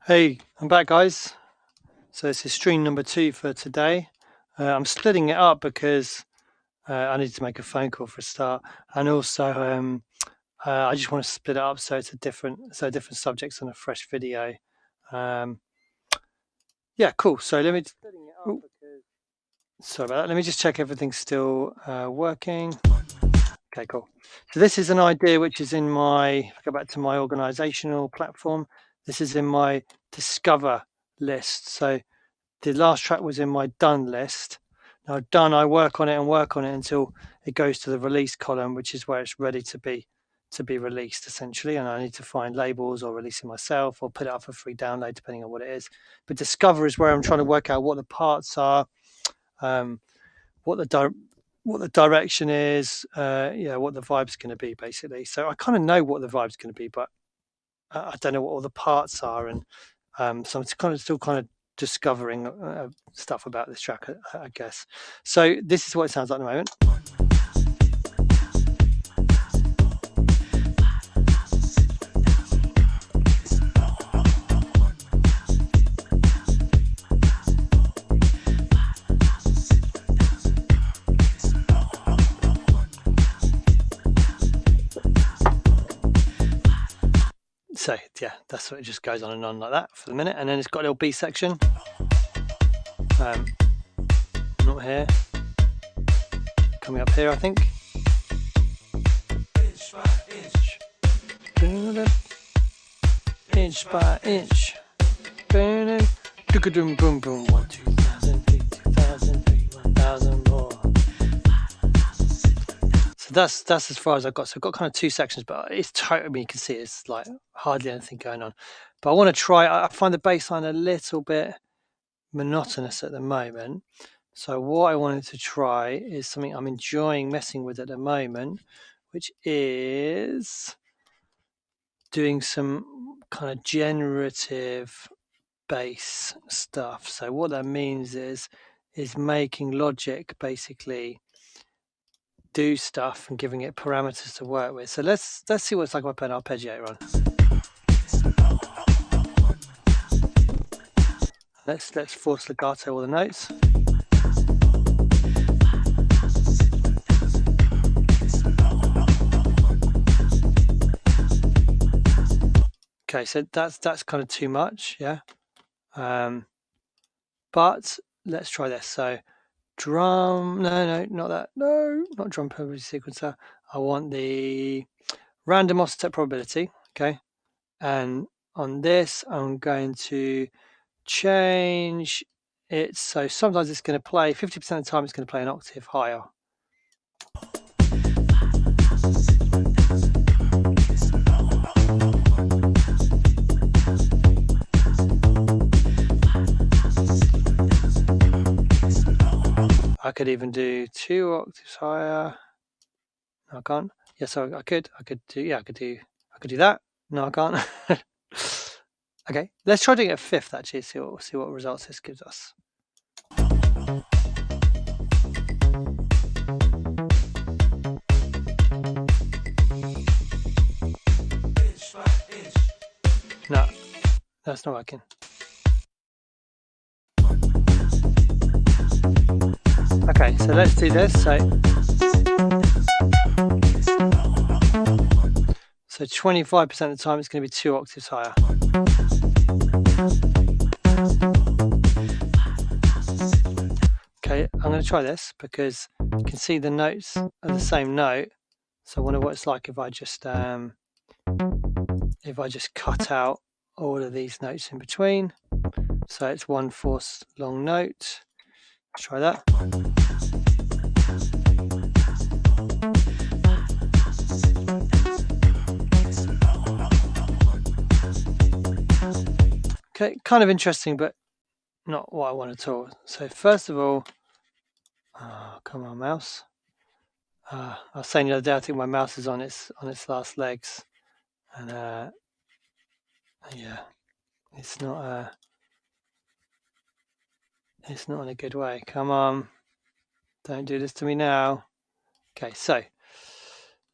Hey, I'm back, guys. So this is stream number 2 for today. I'm splitting it up because I need to make a phone call for a start, and also I just want to split it up so it's different subjects on a fresh video. Yeah, cool. So let me. Ooh, sorry about that. Let me just check everything's still working. Okay, cool. So this is an idea which is in my. If I go back to my organizational platform, this is in my Discover list. So the last track was in my done list. Now done, I work on it until it goes to the release column, which is where it's ready to be released essentially. And I need to find labels or release it myself or put it up for free download, depending on what it is. But Discover is where I'm trying to work out what the parts are, what the direction is, what the vibe's going to be basically. So I kind of know what the vibe's going to be, but I don't know what all the parts are, and so I'm still discovering stuff about this track, I guess. So this is what it sounds like at the moment. So yeah, that's what it just goes on and on like that for the minute, and then it's got a little B section. Not here, coming up here, I think. Inch by inch, boom, boom, boom, 1, 2003, 2003, 1000 more. So that's as far as I've got. So I've got kind of 2 sections, but it's totally, you can see it's like hardly anything going on. But I want to try. I find the bass line a little bit monotonous at the moment. So what I wanted to try is something I'm enjoying messing with at the moment, which is doing some kind of generative bass stuff. So what that means is making Logic basically do stuff and giving it parameters to work with. So let's see what it's like if I put an arpeggiator on. Let's force legato all the notes. Okay, so that's kind of too much, yeah. But let's try this. So drum, no, not that, no, not drum probability sequencer. I want the random offset probability, okay. And on this, I'm going to change it so sometimes it's going to play 50% of the time it's going to play an octave higher. I could even do 2 octaves higher. No, I can't. Yes, I could do that. No, I can't. Okay, let's try doing it a fifth actually, see what results this gives us. No, that's not working. Okay, so let's do this. So 25% of the time it's going to be 2 octaves higher. Okay, I'm going to try this because you can see the notes are the same note. So I wonder what it's like if I just cut out all of these notes in between. So it's 1/4 long note. Let's try that. Okay, kind of interesting, but not what I want at all. So first of all, come on, mouse. I was saying the other day, I think my mouse is on its last legs, and yeah, it's not in a good way. Come on, don't do this to me now. Okay, so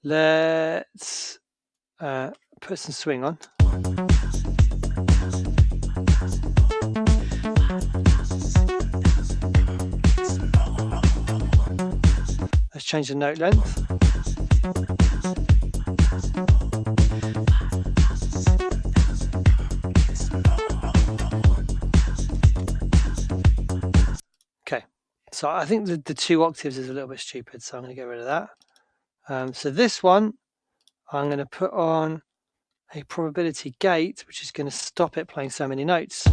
let's put some swing on. change the note length. Okay, so I think the 2 octaves is a little bit stupid, so I'm going to get rid of that. So this one, I'm going to put on a probability gate, which is going to stop it playing so many notes.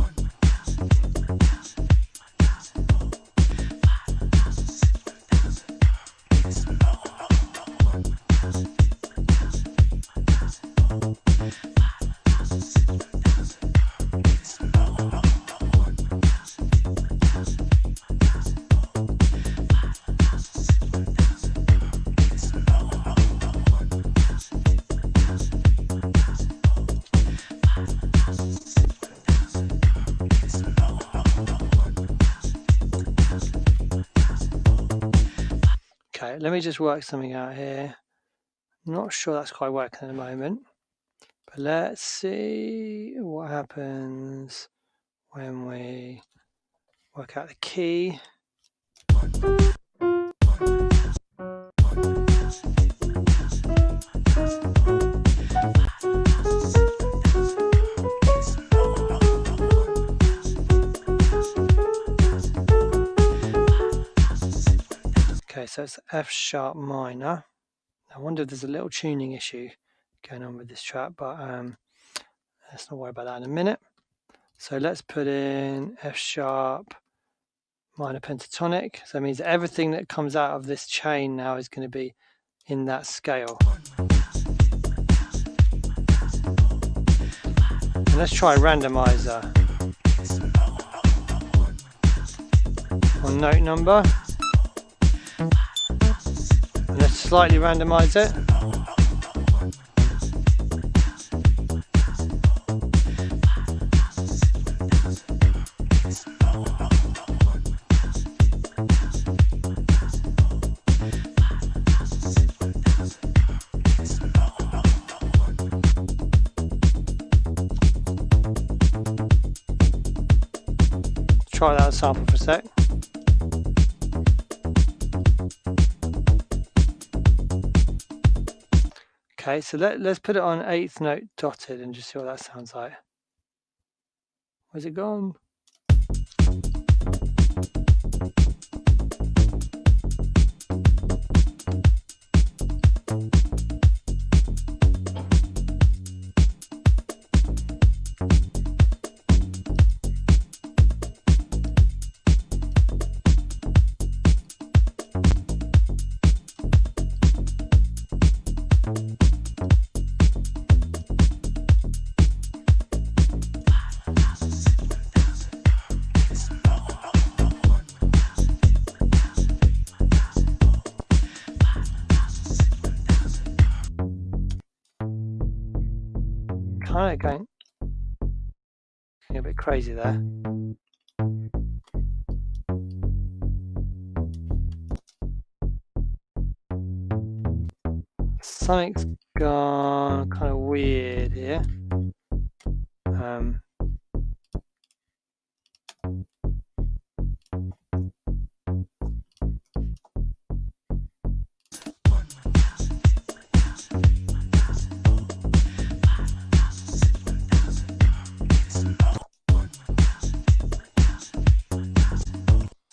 Okay, let me just work something out here. I'm not sure that's quite working at the moment, but let's see what happens when we work out the key. Okay, so it's F sharp minor. I wonder if there's a little tuning issue going on with this track, but let's not worry about that in a minute. So let's put in F sharp minor pentatonic. So that means that everything that comes out of this chain now is going to be in that scale. And let's try randomizer on note number. And let's slightly randomize it. Try that sample for a sec. Okay, so let's put it on 8th note dotted and just see what that sounds like. Where's it gone? Kind of going a bit crazy there. Something's gone kind of weird here.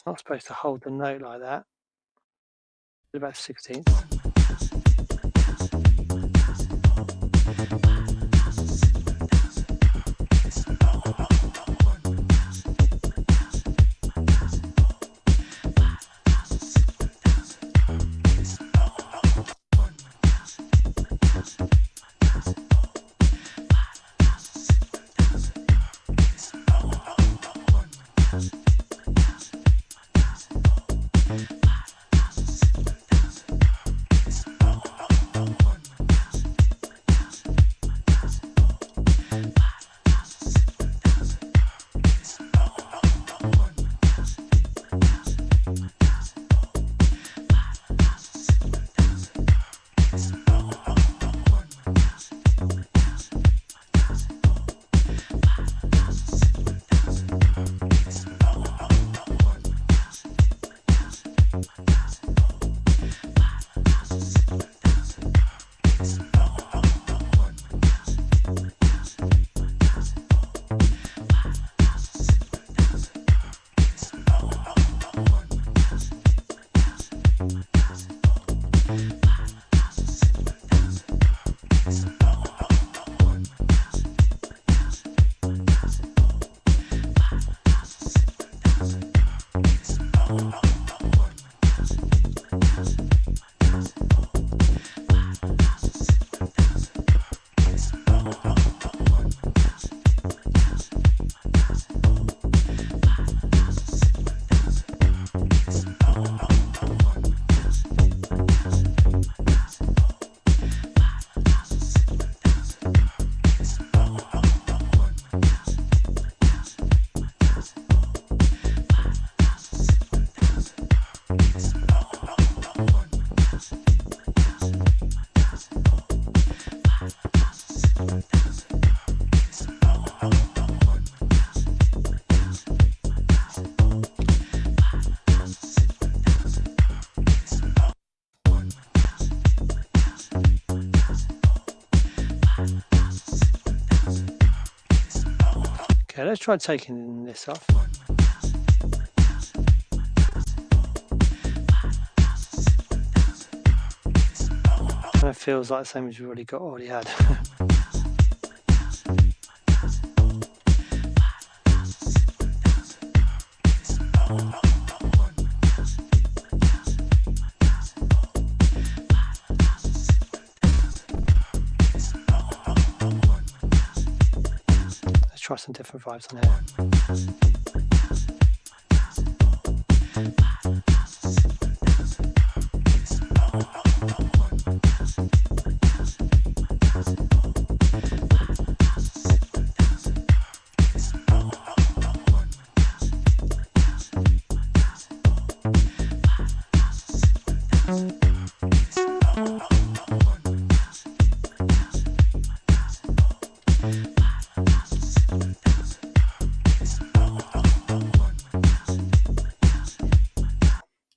Not supposed to hold the note like that. About 16th. Okay, let's try taking this off. Kind of feels like the same as we already had. Let's try some different vibes on here.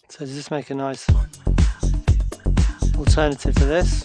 So does this make a nice alternative to this?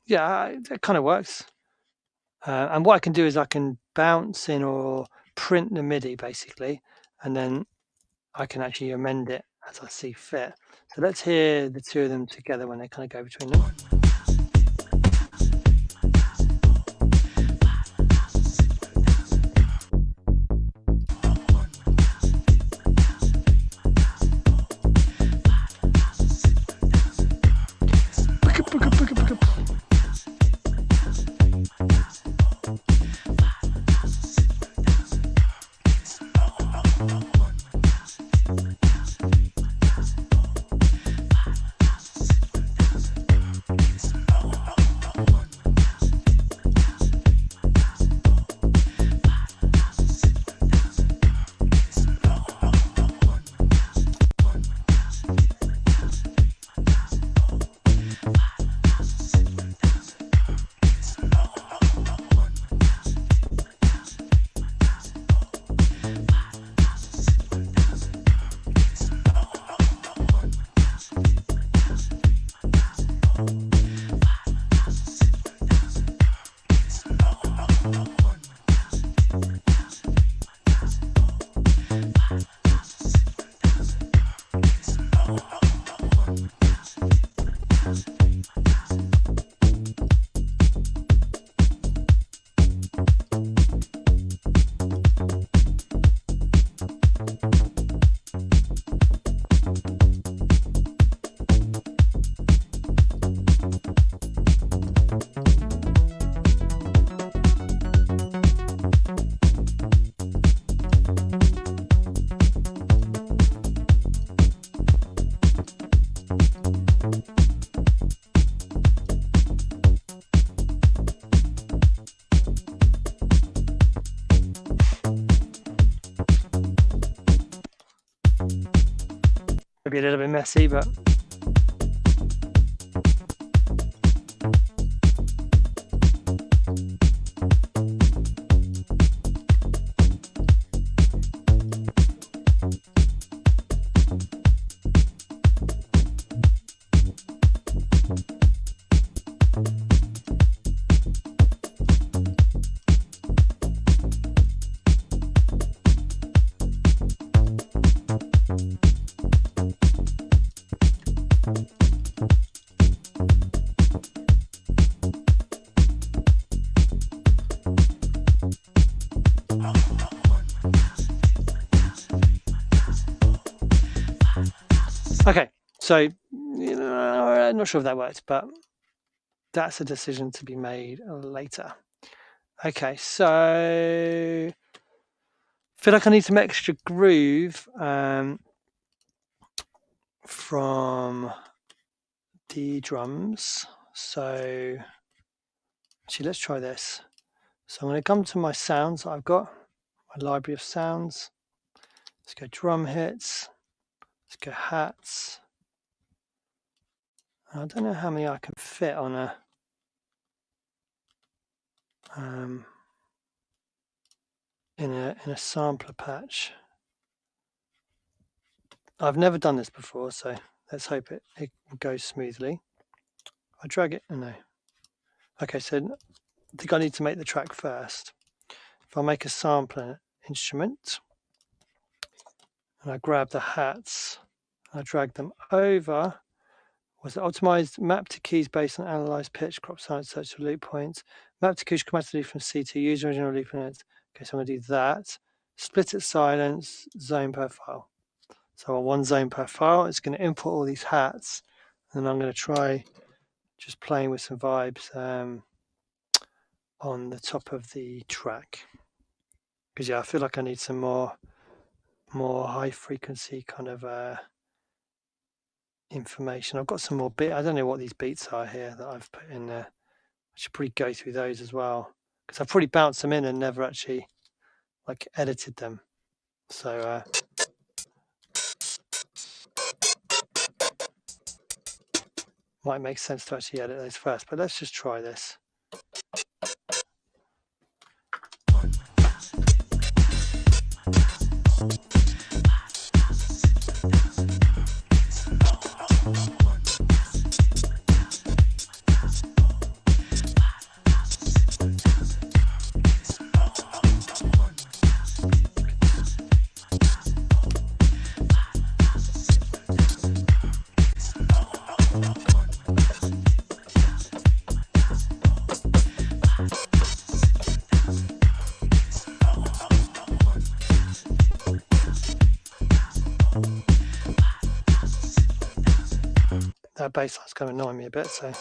Yeah, that kind of works. And what I can do is I can bounce in or print the MIDI basically, and then I can actually amend it as I see fit. So let's hear the two of them together when they kind of go between them. Maybe a little bit messy, but okay. So I'm not sure if that worked, but that's a decision to be made later. Okay, so I feel like I need some extra groove from the drums. So actually, let's try this. So I'm going to come to my sounds that I've got, my library of sounds. Let's go drum hits. Let's go hats. I don't know how many I can fit on a in a sampler patch. I've never done this before, so let's hope it goes smoothly. I drag it. Oh, no. Okay, so I think I need to make the track first. If I make a sampler instrument and I grab the hats, I drag them over. Was it optimized map to keys based on analyzed pitch, crop silence, search for loop points? Map to keys chromatically from C2, use original loop notes. Okay, so I'm going to do that. Split it silence, zone per file. So on one zone per file, it's going to import all these hats, and I'm going to try just playing with some vibes on the top of the track. Because yeah, I feel like I need some more high frequency kind of information. I've got some more beat. I don't know what these beats are here that I've put in there. I should probably go through those as well, because I've probably bounced them in and never actually like edited them. So might make sense to actually edit those first, but let's just try this. That bass line's going to annoy me a bit, so.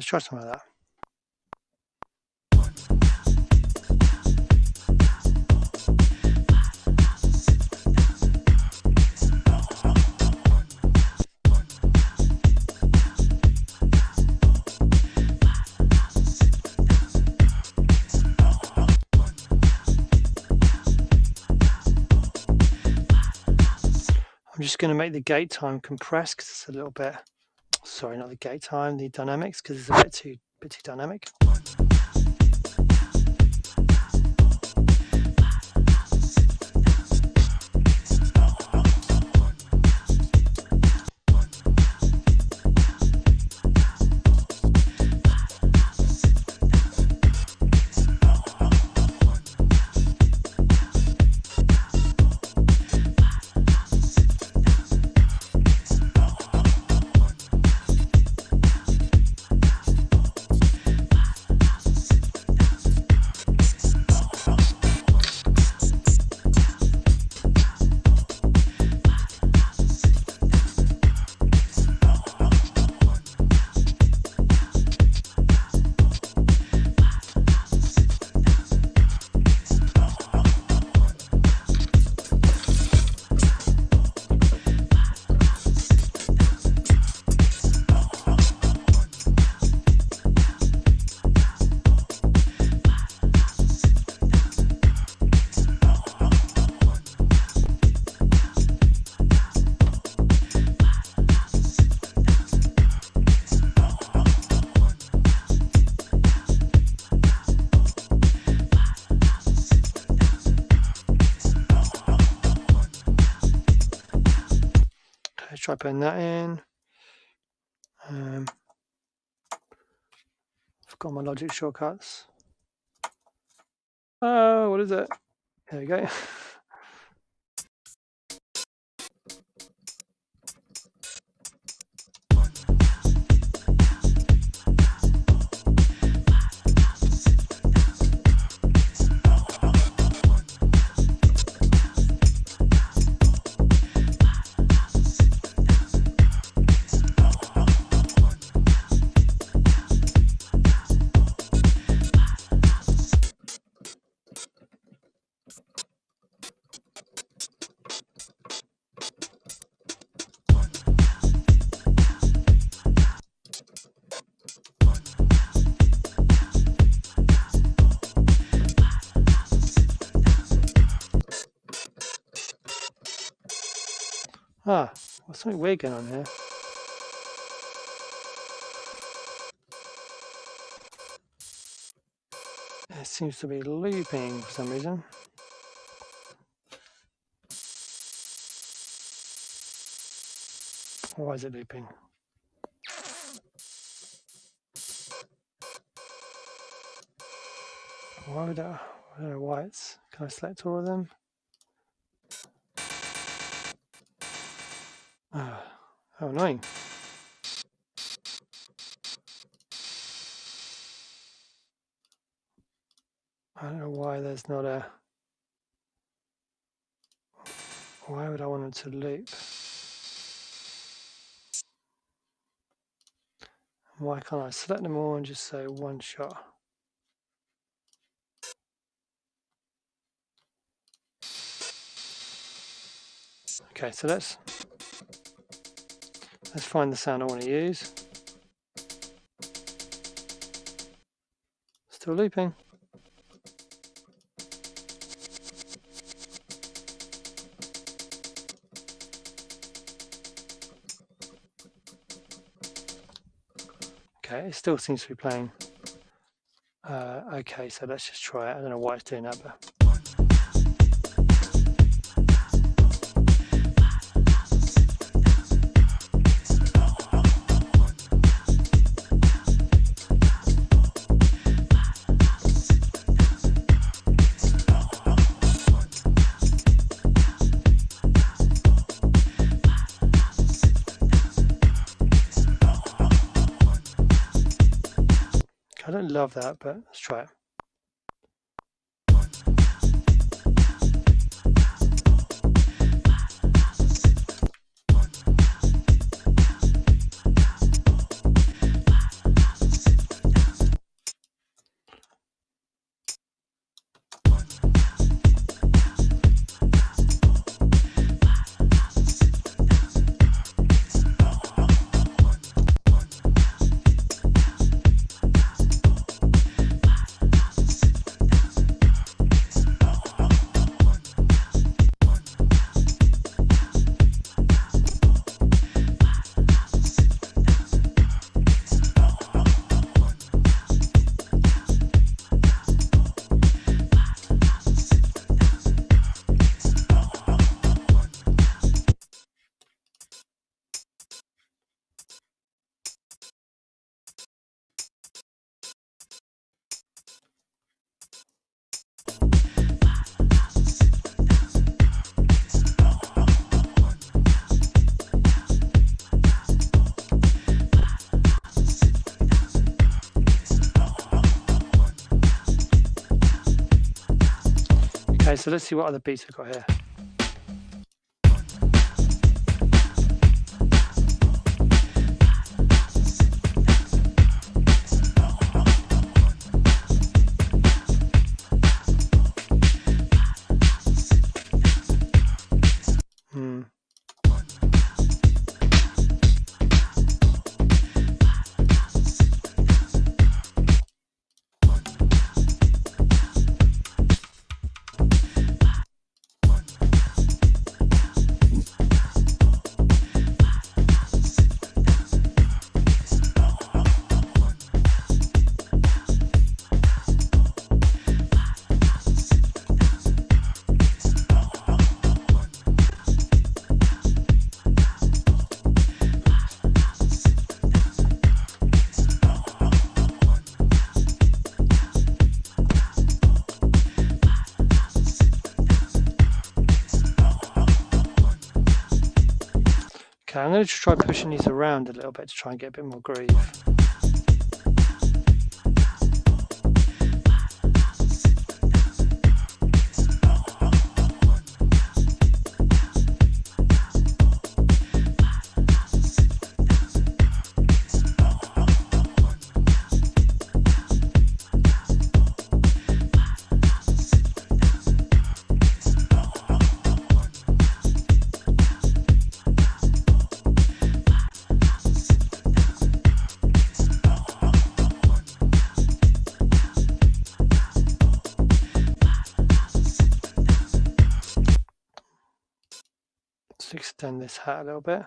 try something like that. I'm just going to make the gate time compress because it's a little bit, sorry, not the gate time, the dynamics, because it's a bit too dynamic. Try putting that in. Forgot my logic shortcuts. Oh, what is it? There we go. Ah, what's something weird going on here? It seems to be looping for some reason. Why is it looping? Why would I don't know why it's. Can I select all of them? Oh, how annoying. I don't know why there's not a. Why would I want them to loop? Why can't I select them all and just say one shot? Okay, so let's find the sound I want to use. Still looping. Okay, it still seems to be playing. Okay, so let's just try it. I don't know why it's doing that, but. I don't love that, but let's try it. so let's see what other beats we've got here. Okay, I'm going to try pushing these around a little bit to try and get a bit more groove. Let's extend this hat a little bit.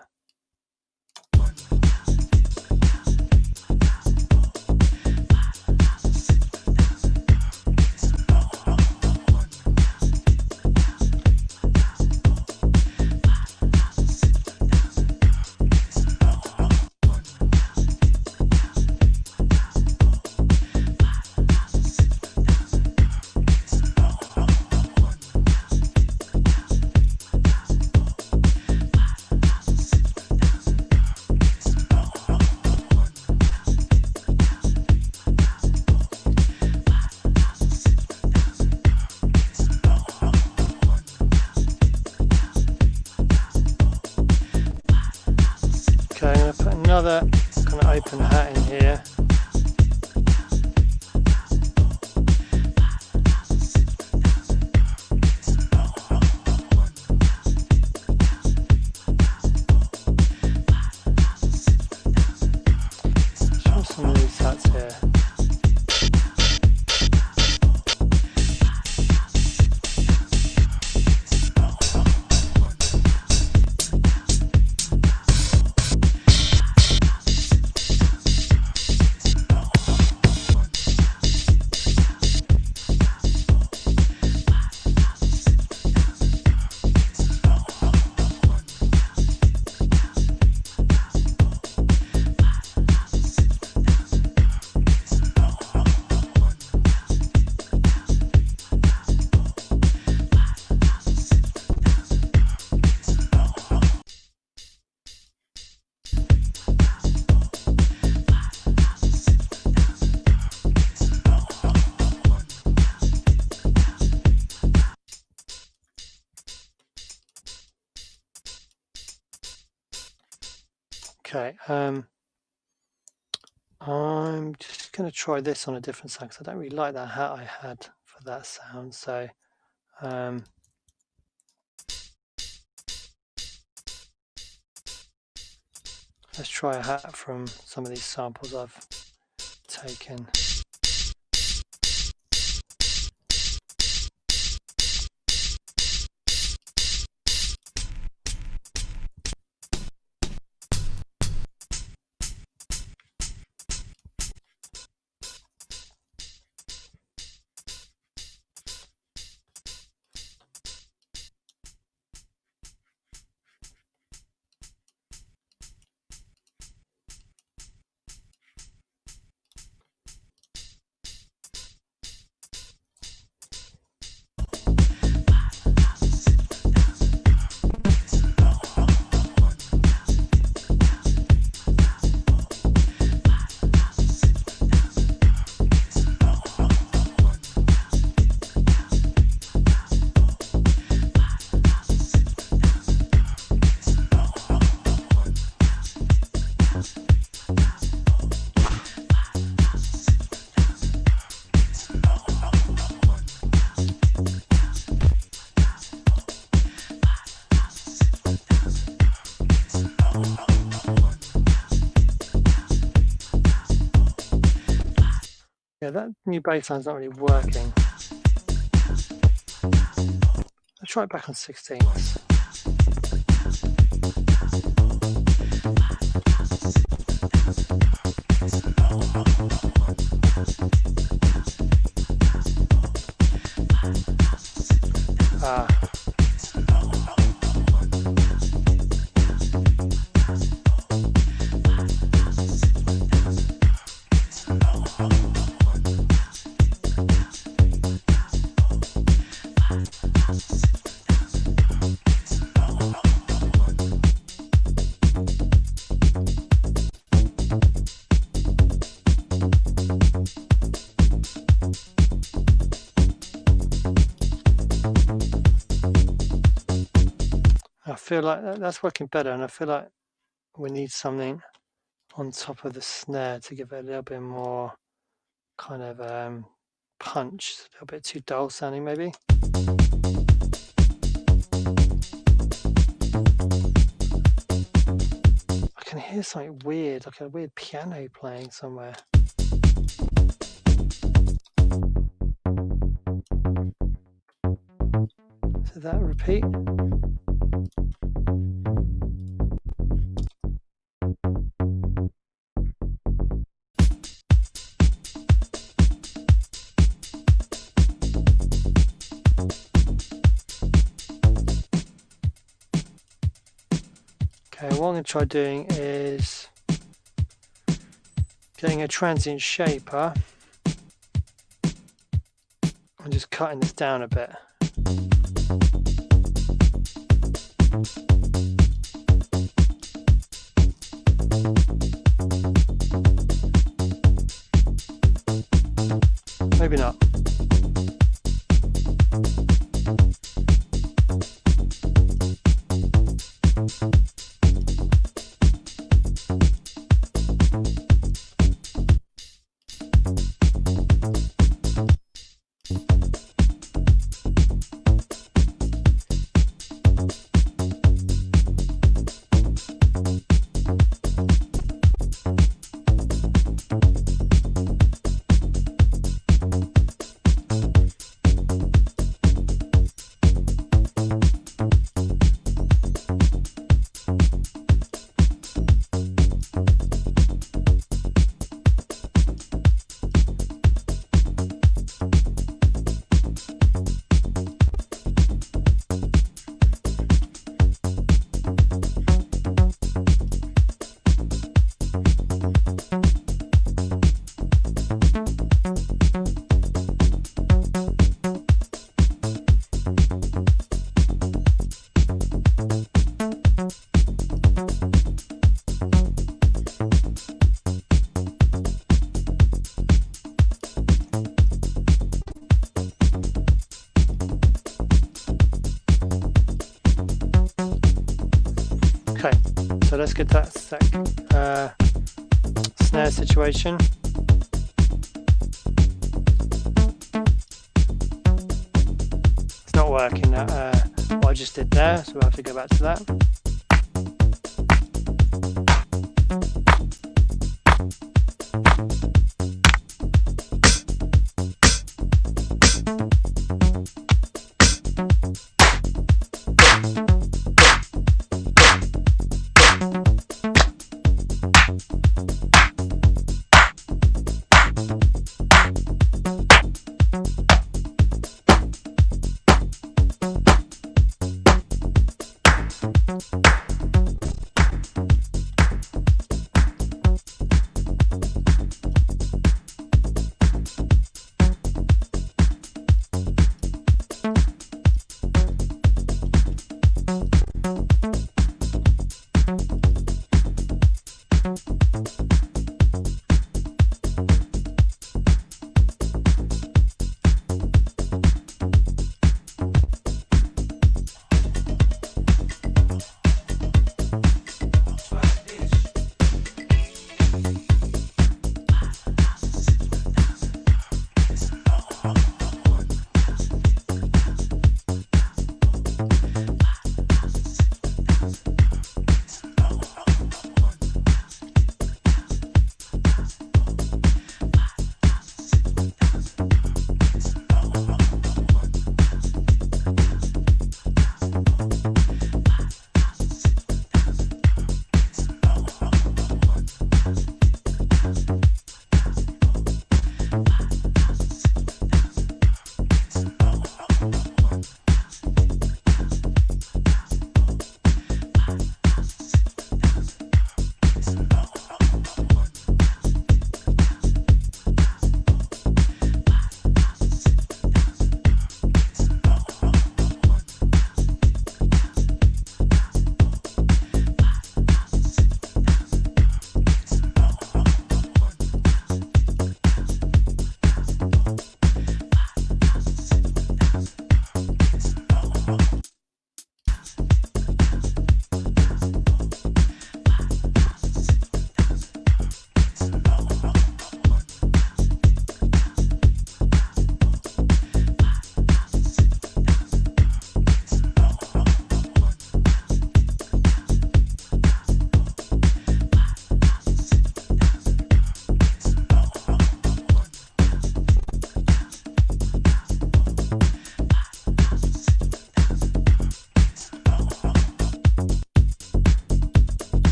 Okay, I'm going to put another kind of open hat in here. Let's try some of these hats here. Okay, I'm just going to try this on a different sound because I don't really like that hat I had for that sound. So let's try a hat from some of these samples I've taken. that new bassline's not really working. Let's try it back on 16ths. I feel like that's working better, and I feel like we need something on top of the snare to give it a little bit more kind of punch. A little bit too dull sounding, maybe. I can hear something weird, like a weird piano playing somewhere. So that repeat. Okay, what I'm going to try doing is getting a transient shaper and just cutting this down a bit. Maybe not. Okay, so let's get that snare situation. It's not working, what I just did there, so we'll have to go back to that.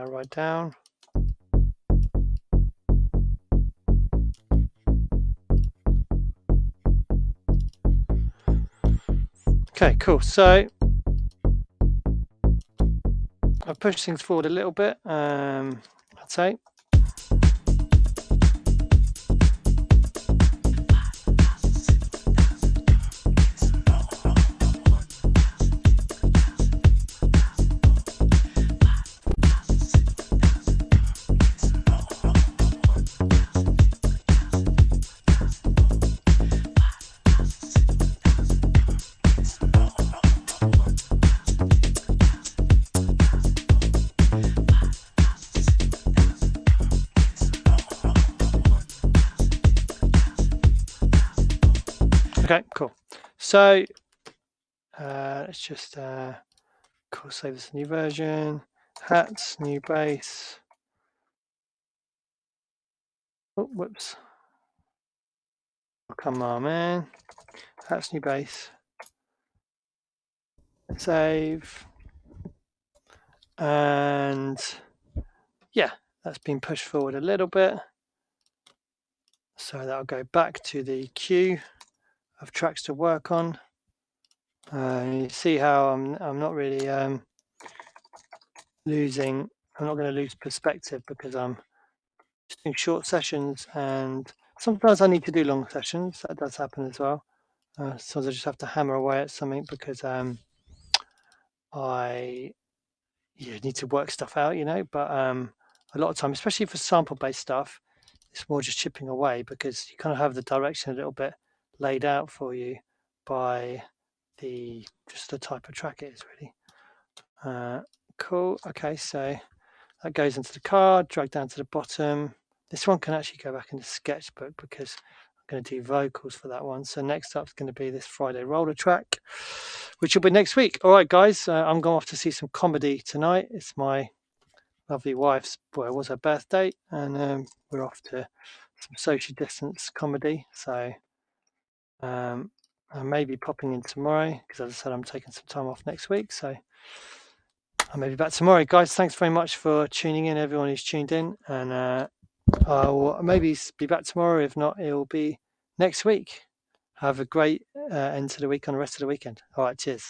now right down. Okay, cool. So I'll push things forward a little bit, I'd say. Okay, cool. So let's just cool, save this new version. Hats, new bass. Oh, whoops. Oh, come on, man. Hats, new bass. Save. And yeah, that's been pushed forward a little bit. So that'll go back to the queue of tracks to work on. You see how I'm not really losing. I'm not going to lose perspective because I'm just doing short sessions, and sometimes I need to do long sessions. That does happen as well. Sometimes I just have to hammer away at something because I need to work stuff out, But a lot of time, especially for sample-based stuff, it's more just chipping away because you kind of have the direction a little bit laid out for you by just the type of track it is, really. Cool. Okay, so that goes into the card, drag down to the bottom. This one can actually go back into Sketchbook because I'm going to do vocals for that one. So next up is going to be this Friday roller track, which will be next week. All right, guys, I'm going off to see some comedy tonight. It's my lovely wife's, well, it was her birthday, and we're off to some social distance comedy. So I may be popping in tomorrow because, as I said, I'm taking some time off next week. So I may be back tomorrow. Guys, thanks very much for tuning in, everyone who's tuned in. And I'll maybe be back tomorrow. If not, it'll be next week. Have a great end to the week on the rest of the weekend. All right, cheers.